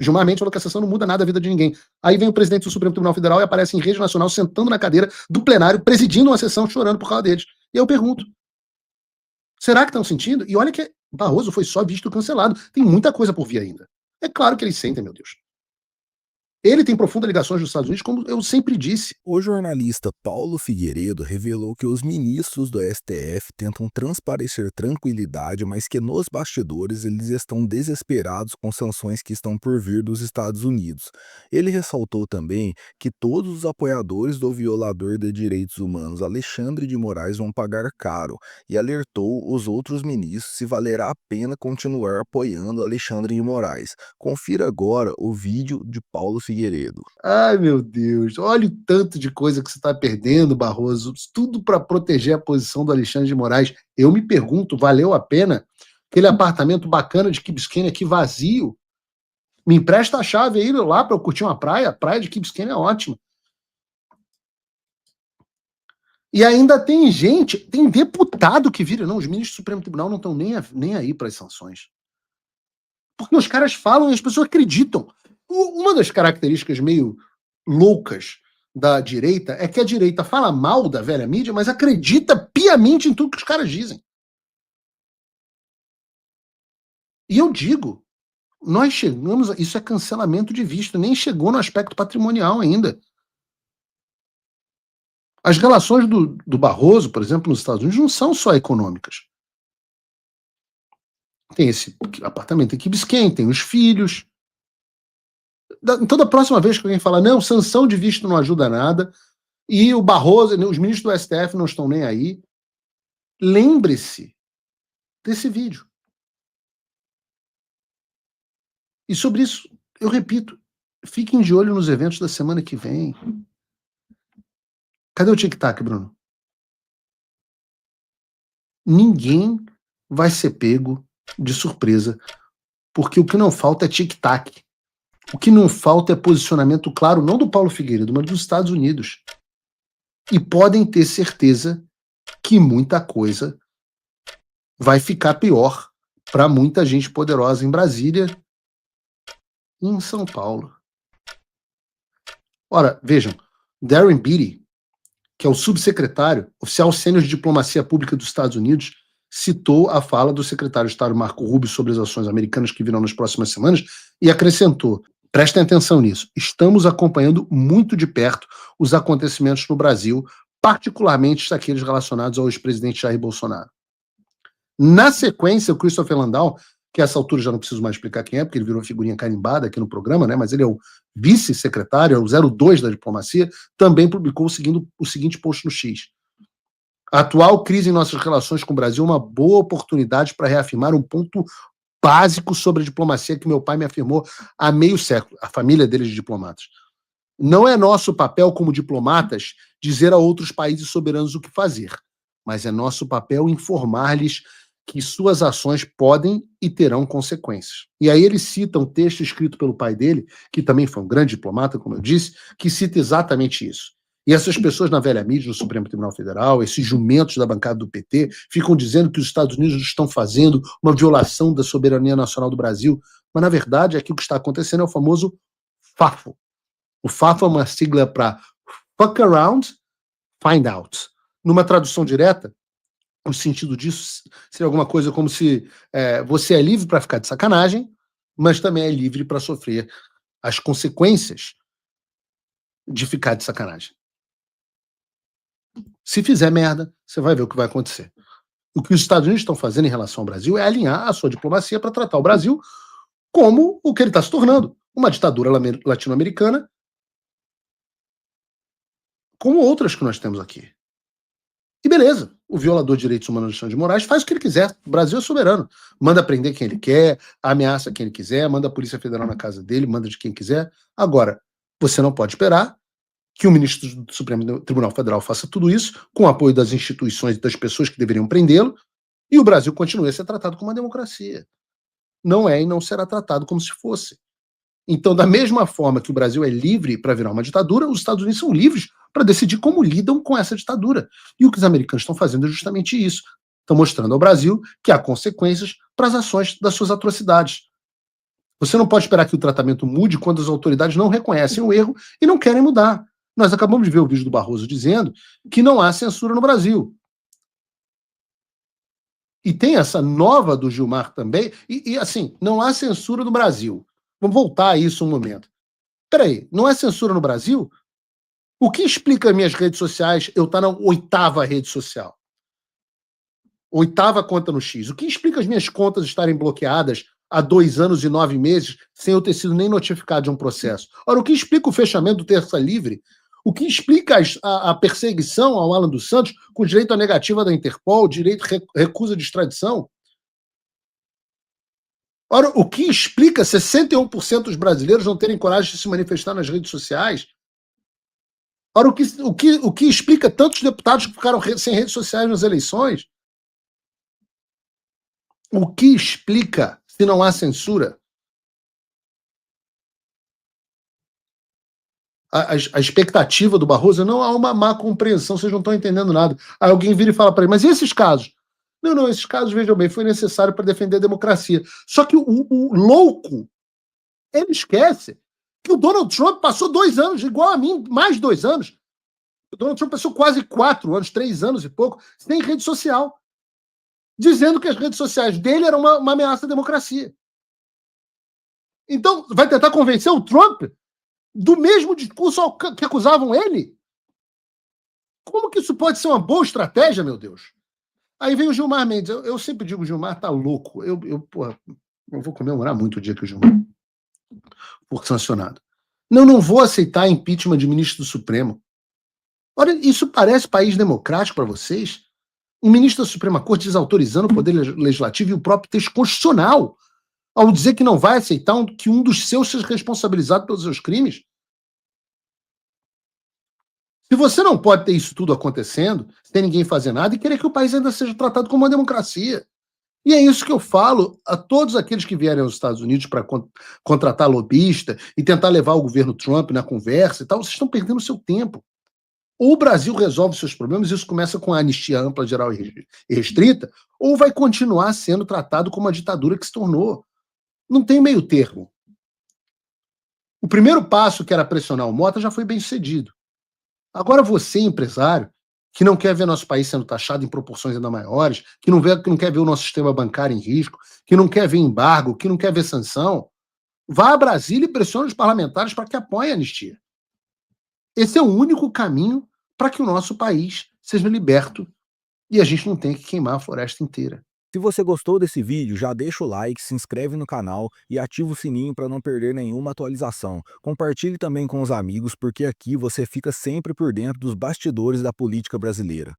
Gilmar Mendes falou que a sessão não muda nada a vida de ninguém. Aí vem o presidente do Supremo Tribunal Federal e aparece em rede nacional, sentando na cadeira do plenário, presidindo uma sessão, chorando por causa deles. E eu pergunto, será que estão sentindo? E olha que Barroso foi só visto cancelado. Tem muita coisa por vir ainda. É claro que eles sentem, meu Deus. Ele tem profundas ligações nos Estados Unidos, como eu sempre disse. O jornalista Paulo Figueiredo revelou que os ministros do STF tentam transparecer tranquilidade, mas que nos bastidores eles estão desesperados com sanções que estão por vir dos Estados Unidos. Ele ressaltou também que todos os apoiadores do violador de direitos humanos Alexandre de Moraes vão pagar caro e alertou os outros ministros se valerá a pena continuar apoiando Alexandre de Moraes. Confira agora o vídeo de Paulo Figueiredo. Ai, meu Deus, olha o tanto de coisa que você está perdendo, Barroso, tudo para proteger a posição do Alexandre de Moraes. Eu me pergunto, valeu a pena aquele apartamento bacana de Key Biscayne aqui vazio? Me empresta a chave aí lá para eu curtir uma praia? A praia de Key Biscayne é ótima. E ainda tem gente, tem deputado que vira, não, os ministros do Supremo Tribunal não estão nem aí para as sanções. Porque os caras falam e as pessoas acreditam. Uma das características meio loucas da direita é que a direita fala mal da velha mídia, mas acredita piamente em tudo que os caras dizem. E eu digo, nós chegamos, isso é cancelamento de vista, nem chegou no aspecto patrimonial ainda. As relações do Barroso, por exemplo, nos Estados Unidos, não são só econômicas. Tem esse apartamento em Key Biscayne, tem os filhos. Então, da próxima vez que alguém falar, não, sanção de visto não ajuda nada, e o Barroso, os ministros do STF não estão nem aí, lembre-se desse vídeo. E sobre isso, eu repito, fiquem de olho nos eventos da semana que vem. Cadê o tic-tac, Bruno? Ninguém vai ser pego de surpresa, porque o que não falta é tic-tac. O que não falta é posicionamento claro, não do Paulo Figueiredo, mas dos Estados Unidos. E podem ter certeza que muita coisa vai ficar pior para muita gente poderosa em Brasília e em São Paulo. Ora, vejam, Darren Beattie, que é o subsecretário, oficial sênior de diplomacia pública dos Estados Unidos, citou a fala do secretário de Estado Marco Rubio sobre as ações americanas que virão nas próximas semanas e acrescentou, prestem atenção nisso, estamos acompanhando muito de perto os acontecimentos no Brasil, particularmente aqueles relacionados ao ex-presidente Jair Bolsonaro. Na sequência, o Christopher Landau, que a essa altura já não preciso mais explicar quem é, porque ele virou figurinha carimbada aqui no programa, né? Mas ele é o vice-secretário, é o 02 da diplomacia, também publicou o seguinte post no X. A atual crise em nossas relações com o Brasil é uma boa oportunidade para reafirmar um ponto básico sobre a diplomacia que meu pai me afirmou há meio século, a família dele de diplomatas. Não é nosso papel como diplomatas dizer a outros países soberanos o que fazer, mas é nosso papel informar-lhes que suas ações podem e terão consequências. E aí ele cita um texto escrito pelo pai dele, que também foi um grande diplomata, como eu disse, que cita exatamente isso. E essas pessoas na velha mídia, no Supremo Tribunal Federal, esses jumentos da bancada do PT, ficam dizendo que os Estados Unidos estão fazendo uma violação da soberania nacional do Brasil, mas na verdade aqui o que está acontecendo é o famoso FAFO. O FAFO é uma sigla para Fuck Around, Find Out. Numa tradução direta, o sentido disso seria alguma coisa como se você é livre para ficar de sacanagem, mas também é livre para sofrer as consequências de ficar de sacanagem. Se fizer merda, você vai ver o que vai acontecer. O que os Estados Unidos estão fazendo em relação ao Brasil é alinhar a sua diplomacia para tratar o Brasil como o que ele está se tornando, uma ditadura latino-americana, como outras que nós temos aqui. E beleza, o violador de direitos humanos Alexandre de Moraes faz o que ele quiser, o Brasil é soberano, manda prender quem ele quer, ameaça quem ele quiser, manda a Polícia Federal na casa dele, manda de quem quiser. Agora, você não pode esperar que o ministro do Supremo Tribunal Federal faça tudo isso com o apoio das instituições e das pessoas que deveriam prendê-lo, e o Brasil continue a ser tratado como uma democracia. Não é e não será tratado como se fosse. Então, da mesma forma que o Brasil é livre para virar uma ditadura, os Estados Unidos são livres para decidir como lidam com essa ditadura. E o que os americanos estão fazendo é justamente isso. Estão mostrando ao Brasil que há consequências para as ações das suas atrocidades. Você não pode esperar que o tratamento mude quando as autoridades não reconhecem o erro e não querem mudar. Nós acabamos de ver o vídeo do Barroso dizendo que não há censura no Brasil. E tem essa nova do Gilmar também, assim, não há censura no Brasil. Vamos voltar a isso um momento. Peraí, não há censura no Brasil? O que explica minhas redes sociais eu estar na 8ª rede social? 8ª conta no X. O que explica as minhas contas estarem bloqueadas há 2 anos e 9 meses sem eu ter sido nem notificado de um processo? Ora, o que explica o fechamento do Terça Livre? O que explica a perseguição ao Alan dos Santos com direito à negativa da Interpol, direito recusa de extradição? Ora, o que explica 61% dos brasileiros não terem coragem de se manifestar nas redes sociais? Ora, o que explica tantos deputados que ficaram sem redes sociais nas eleições? O que explica se não há censura? A expectativa do Barroso não há uma má compreensão, vocês não estão entendendo nada. Aí alguém vira e fala para ele, mas e esses casos? Não, esses casos, vejam bem, foi necessário para defender a democracia. Só que o louco, ele esquece que o Donald Trump passou 2 anos, igual a mim, mais 2 anos. O Donald Trump passou quase 4 anos, 3 anos e pouco, sem rede social, dizendo que as redes sociais dele eram uma ameaça à democracia. Então, vai tentar convencer o Trump do mesmo discurso que acusavam ele? Como que isso pode ser uma boa estratégia, meu Deus? Aí vem o Gilmar Mendes. Eu sempre digo, o Gilmar tá louco. Porra, eu vou comemorar muito o dia que o Gilmar for sancionado. Não vou aceitar impeachment de ministro do Supremo. Olha, isso parece país democrático para vocês? Um ministro da Suprema Corte desautorizando o Poder Legislativo e o próprio texto constitucional ao dizer que não vai aceitar que um dos seus seja responsabilizado pelos seus crimes? Se você não pode ter isso tudo acontecendo, sem ninguém fazer nada, e querer que o país ainda seja tratado como uma democracia. E é isso que eu falo a todos aqueles que vierem aos Estados Unidos para contratar lobista e tentar levar o governo Trump na conversa e tal, vocês estão perdendo o seu tempo. Ou o Brasil resolve seus problemas, isso começa com a anistia ampla, geral e restrita, ou vai continuar sendo tratado como a ditadura que se tornou. Não tem meio termo. O primeiro passo, que era pressionar o Mota, já foi bem sucedido. Agora você, empresário, que não quer ver nosso país sendo taxado em proporções ainda maiores, que não quer ver o nosso sistema bancário em risco, que não quer ver embargo, que não quer ver sanção, vá a Brasília e pressione os parlamentares para que apoiem a anistia. Esse é o único caminho para que o nosso país seja liberto e a gente não tenha que queimar a floresta inteira. Se você gostou desse vídeo, já deixa o like, se inscreve no canal e ativa o sininho para não perder nenhuma atualização. Compartilhe também com os amigos, porque aqui você fica sempre por dentro dos bastidores da política brasileira.